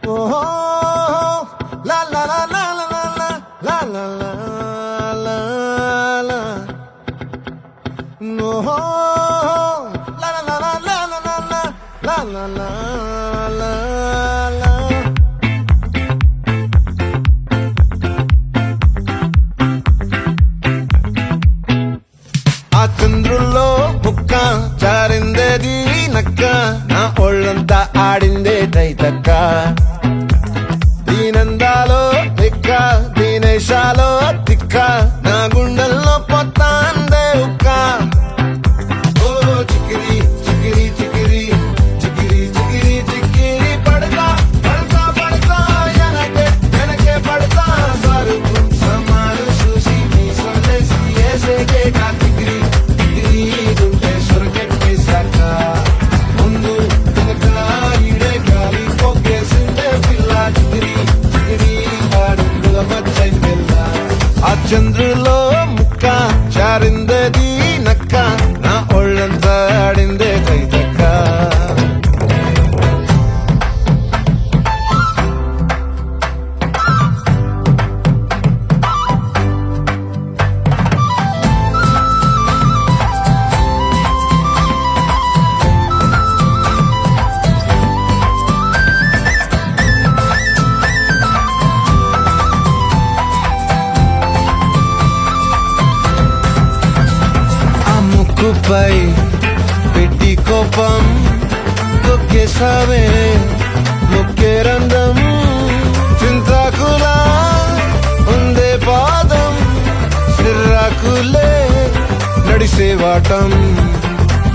ఓహో లా లా లా లా లా లా లా లా లా లా ఓహో లా లా లా లా లా లా లా లా లా లా లా ఆ చంద్రుల్లో బుక్క జారిందేది నక్క నా ఒళ్ళంతా ఆడిందే తైతక్క దీనందాలో తిక్క దీనేశాలో తిక్క నా గుండెల్లో పొత్తాందే ఉక్క ఓ చికిరి చికిరి చికిరి చికిరి చికిరి చికిరి పడతా పడతా పడతా వెనకే వెనకే పడతా సరుకు సమాలు చూసి నీ సొల్లేసి ఏసేకే కా చికిరి చికిరి గుంటే సొరకెట్టేశాక ముందు వెనక ఈడే గాలి పొగ్గేసిందే పిల్ల చికిరి చికిరి ఆడుగుల మచ్చై పిల్ల ఆ చంద్రులో ముక్క జారిందేది నక్క నా ఒళ్ళంతా ఆడిందే కైతక్క ఆ ముక్కుపై పెట్టి కోపం తొక్కేసావే ముక్కే రంధ్రం చింతాకులా ఉందే పాదం సిర్రాకులే నడిసేవాటం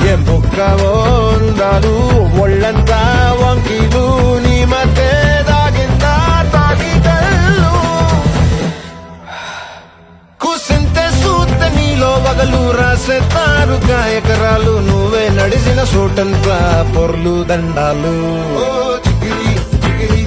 ఏ బొక్కవో ఉండాలు ఒళ్ళంతా వంకీలు నీ మధ్య దాగిందా తాగిదల్లు కూసింతే సూత నీలో వగలు రాసేతారు గాయకరాలు నువ్వే నడిసిన చోటంతా పొర్లు దండాలు ఓ చికిరి చికిరి